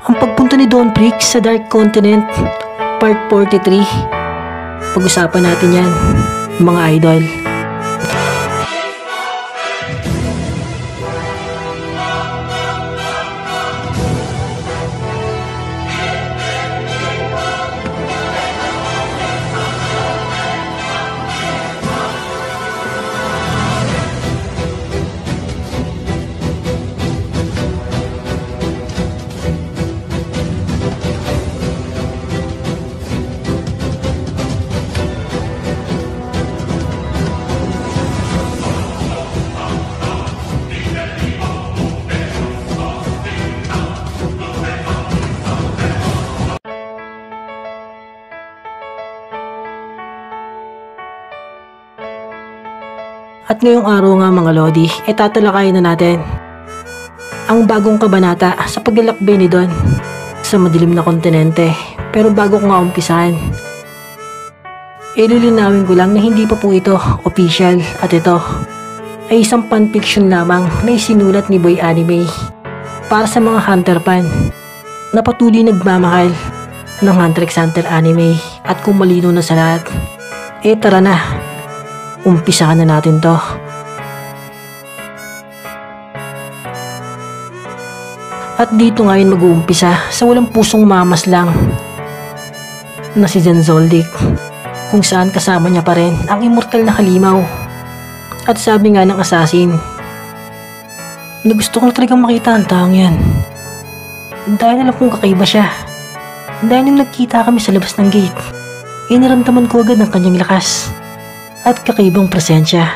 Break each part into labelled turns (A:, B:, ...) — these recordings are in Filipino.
A: Ang pagpunta ni Don Brick sa Dark Continent, Part 43. Pag-usapan natin yan, mga idol. At ngayong araw nga mga Lodi, tatalakayin na natin ang bagong kabanata sa paglalakbay ni Don sa madilim na kontinente. Pero bago ko nga umpisahan, lilinawin ko lang na hindi pa po ito official at ito ay isang fanfiction lamang na isinulat ni Boy Anime para sa mga Hunter fan na patuloy nagmamahal ng Hunter x Hunter anime. At kung malino na sa lahat, tara na, umpisahan na natin to. At dito ngayon mag-uumpisa sa walang pusong mamas lang na si Zen Zoldyck, kung saan kasama niya pa rin ang immortal na halimaw. At sabi nga ng assassin na gusto ko talagang makita ang taong yan, dahil alam kong kakaiba siya. Dahil nung nagkita kami sa labas ng gate, naramdaman ko agad ang kanyang lakas at kakaibang presensya.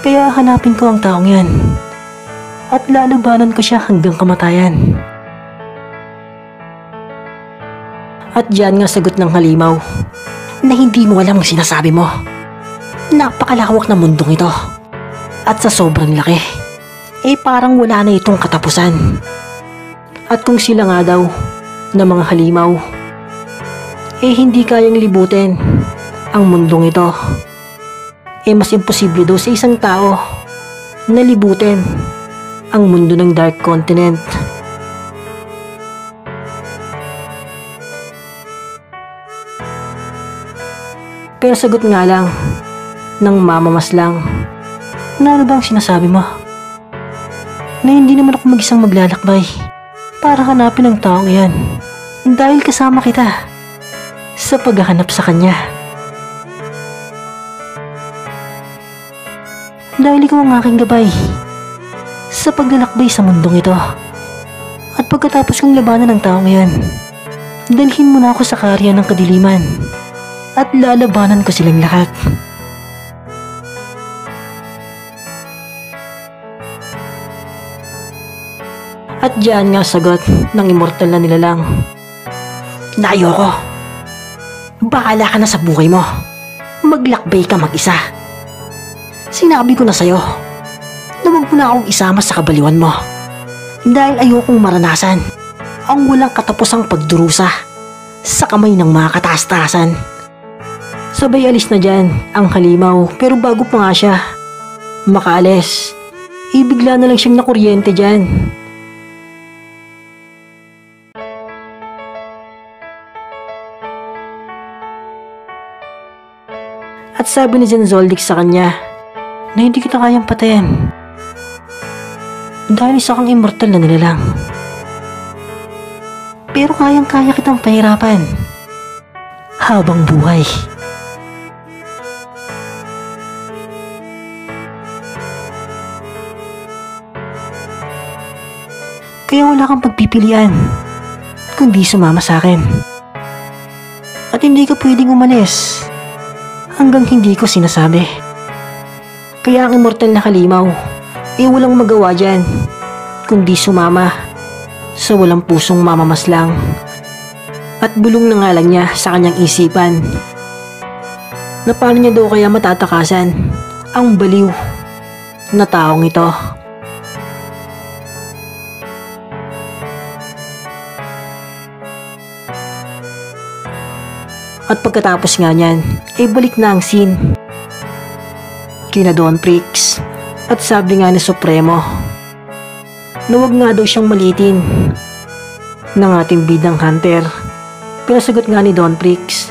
A: Kaya hanapin ko ang taong yan at lalabanan ko siya hanggang kamatayan. At diyan nga sagot ng halimaw na hindi mo alam ang sinasabi mo. Napakalawak na mundong ito at sa sobrang laki, parang wala na itong katapusan. At kung sila nga daw na mga halimaw hindi kayang libutin ang mundong ito, mas imposible daw sa isang tao na libutin ang mundo ng Dark Continent. Pero sagot nga lang ng mamamaslang na ano ba ang sinasabi mo? Na hindi naman ako mag-isang maglalakbay para hanapin ang taong iyan, dahil kasama kita sa paghahanap sa kanya. Dahil ikaw ang aking gabay sa paglalakbay sa mundong ito. At pagkatapos kong labanan ng taong iyan, dalhin mo na ako sa karya ng kadiliman at lalabanan ko silang lahat. At diyan nga sagot ng immortal na nilalang na ayoko. Bahala ka na sa buhay mo. Maglakbay ka mag-isa. Sinabi ko na sa'yo na huwag mo na akong isama sa kabaliwan mo, dahil ayokong maranasan ang walang katapusang pagdurusa sa kamay ng mga kataas-taasan. Sabay alis na dyan ang halimaw, pero bago pa nga siya makaalis, bigla na lang siyang nakuryente dyan. At sabi ni Zen Zoldyck sa kanya na hindi kita kayang patayan dahil isa kang immortal na nilalang. Pero kayang-kaya kitang pahirapan habang buhay. Kaya wala kang pagpipilian kundi sumama sa akin. At hindi ka pwedeng umalis hanggang hindi ko sinasabi. Kaya ang immortal na halimaw walang magawa dyan kundi sumama sa walang pusong mamamaslang. At bulong na nga lang niya sa kanyang isipan na paano niya daw kaya matatakasan ang baliw na taong ito. At pagkatapos nga niyan, balik na ang scene kina Don Prix. At sabi nga ni Supremo na huwag nga daw siyang malitin ng ating bidang Hunter. Pero sagot nga ni Don Prix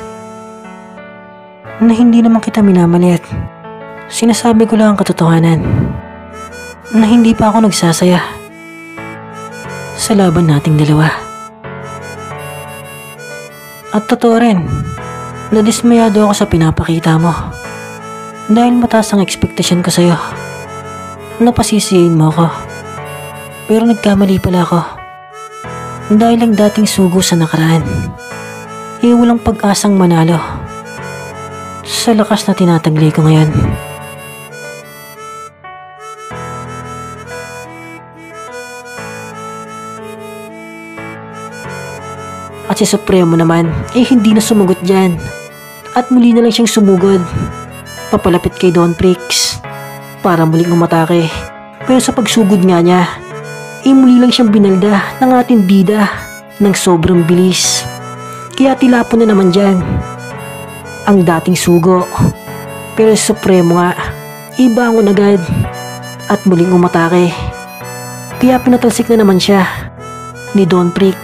A: na hindi naman kita minamalit. Sinasabi ko lang ang katotohanan na hindi pa ako nagsasaya sa laban nating dalawa. At totoo rin, nadismayado ako sa pinapakita mo dahil mataas ang expectation ko sa'yo. Napasisiyain mo ako. Pero nagkamali pala ako dahil ang dating sugo sa nakaraan walang pag-asang manalo sa lakas na tinataglay ko ngayon. At si Supremo naman hindi na sumagot dyan at muli na lang siyang sumugod papalapit kay Don Prix para muling umatake. Pero sa pagsugod nga niya muli lang siyang binalda ng ating bida ng sobrang bilis. Kaya tilapon na naman dyan ang dating sugo. Pero si Supremo nga ibangon agad at muling umatake. Kaya pinatalsik na naman siya ni Don Prix.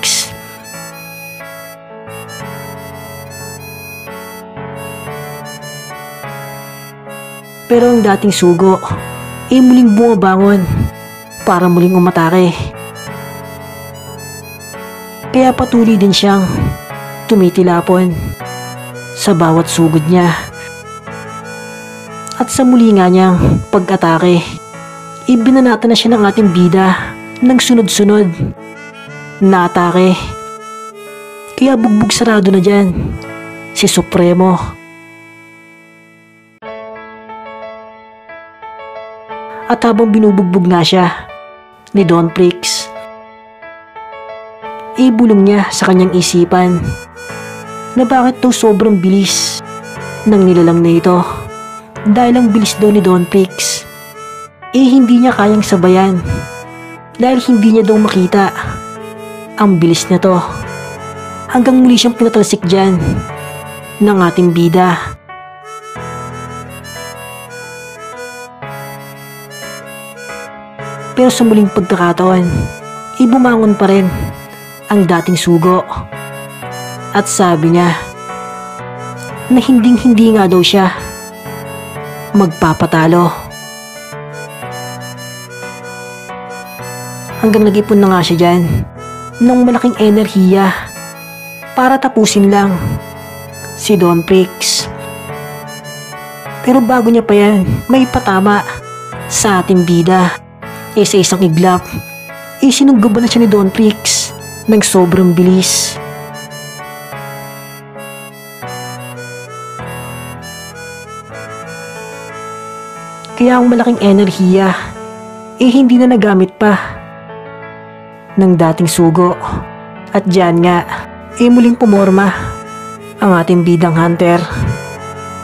A: Pero ang dating sugo muling bumabangon para muling umatake. Kaya patuloy din siyang tumitilapon sa bawat sugod niya. At sa muli nga niyang pag-atake, ibinanata na siya ng ating bida ng sunod-sunod na atake. Kaya bugbog sarado na dyan si Supremo. At habang binubugbog nga siya ni Don Prix, bulong niya sa kanyang isipan na bakit daw sobrang bilis ng nilalang na ito. Dahil ang bilis daw ni Don Prix hindi niya kayang sabayan dahil hindi niya daw makita ang bilis na to. Hanggang muli siyang pinatalsik dyan ng ating bida. Pero sa muling pagkakataon, bumangon pa rin ang dating sugo. At sabi niya na hindi nga daw siya magpapatalo. Hanggang nag-ipon na nga siya dyan ng malaking enerhiya para tapusin lang si Don Prix. Pero bago niya pa yan, may patama sa ating bida. Sa isang iglap, sinunggaban na siya ni Don Prix ng sobrang bilis. Kaya ang malaking enerhiya hindi na nagamit pa ng dating sugo. At dyan nga muling pumorma ang ating bidang Hunter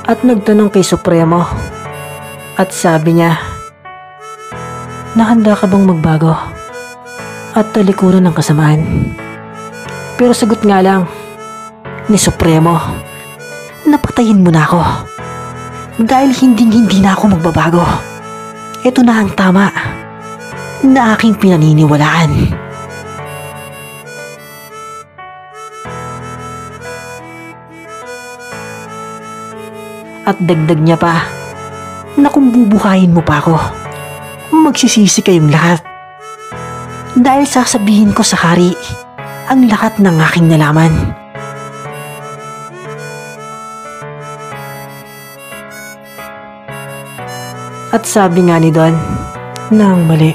A: at nagtanong kay Supremo. At sabi niya, "Nahanda ka bang magbago at talikuran ng kasamaan?" Pero sagot nga lang ni Supremo, "Napatayin mo na ako dahil hindi na ako magbabago. Ito na ang tama na aking pinaniniwalaan." At dagdag niya pa na kung bubuhayin mo pa ako, magsisisi kayong lahat dahil sasabihin ko sa hari ang lahat ng aking nalaman. At sabi nga ni Don na ang mali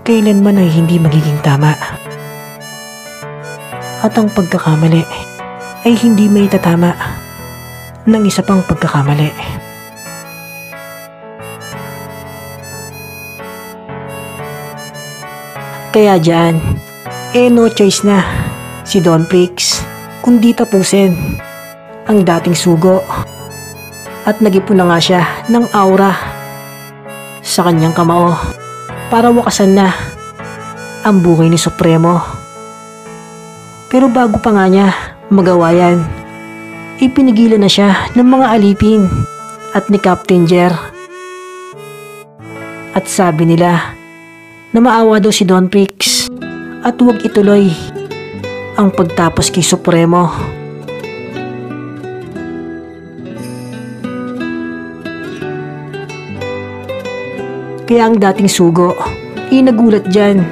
A: kailanman ay hindi magiging tama. At ang pagkakamali ay hindi may tatama ng isa pang pagkakamali. Kaya dyan, no choice na si Don Prix kundi tapusin ang dating sugo. At nag-ipon na nga siya ng aura sa kanyang kamao para wakasan na ang buhay ni Supremo. Pero bago pa nga niya magawa yan, ipinigilan na siya ng mga alipin at ni Captain Jer At sabi nila na maawa daw si Don Prix at huwag ituloy ang pagtapos kay Supremo. Kaya ang dating sugo nagulat dyan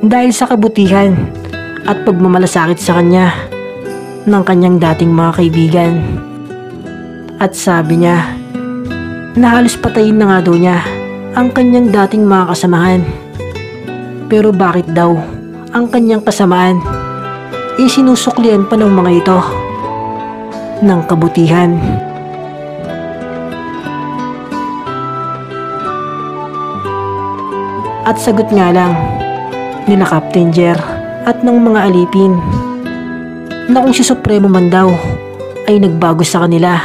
A: dahil sa kabutihan at pagmamalasakit sa kanya ng kanyang dating mga kaibigan. At sabi niya na halos patayin na nga daw niya ang kanyang dating mga kasamahan. Pero bakit daw ang kanyang kasamaan sinusuklian pa ng mga ito ng kabutihan? At sagot nga lang nila Captain Jer at ng mga alipin na kung si Supremo man daw ay nagbago sa kanila,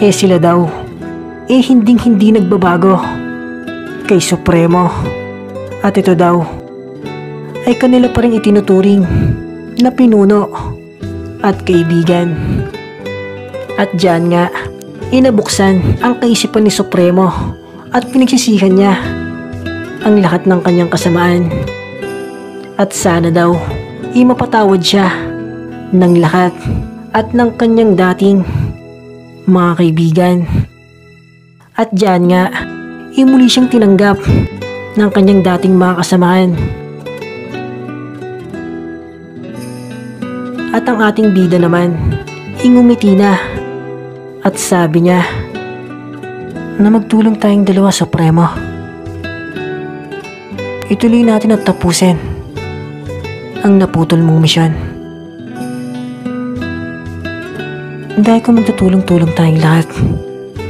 A: sila daw hindi nagbabago kay Supremo. At ito daw ay kanila pa rin itinuturing na pinuno at kaibigan. At diyan nga inabuksan ang kaisipan ni Supremo at pinagsisihan niya ang lahat ng kanyang kasamaan. At sana daw mapatawad siya ng lahat at ng kanyang dating mga kaibigan. At diyan nga muli siyang tinanggap ng kanyang dating mga kasamaan. At ang ating bida naman ngumiti na at sabi niya na magtulong tayong dalawa, Supremo. Ituloy natin at tapusin ang naputol mong misyon. Dahil kung magtutulong-tulong tayong lahat,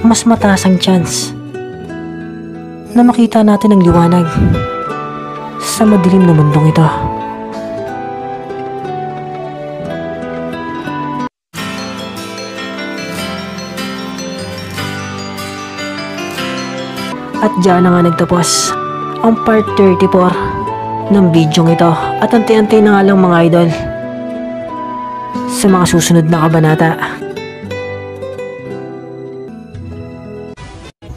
A: mas mataas ang chance na makita natin ang liwanag sa madilim na mundong ito. At diyan na nga nagtapos ang part 34 ng video ito. At antay-antay na nga lang mga idol sa mga susunod na kabanata.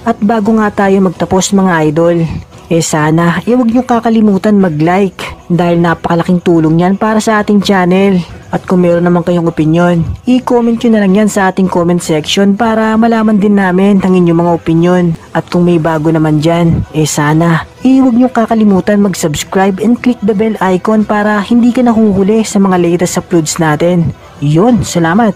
A: At bago nga tayo magtapos mga idol, sana huwag niyo kakalimutan mag-like dahil napakalaking tulong yan para sa ating channel. At kung meron naman kayong opinyon, i-comment nyo na lang yan sa ating comment section para malaman din namin ang inyong mga opinyon. At kung may bago naman dyan, sana huwag nyo kakalimutan mag-subscribe and click the bell icon para hindi ka nahuhuli sa mga latest uploads natin. Yun, salamat!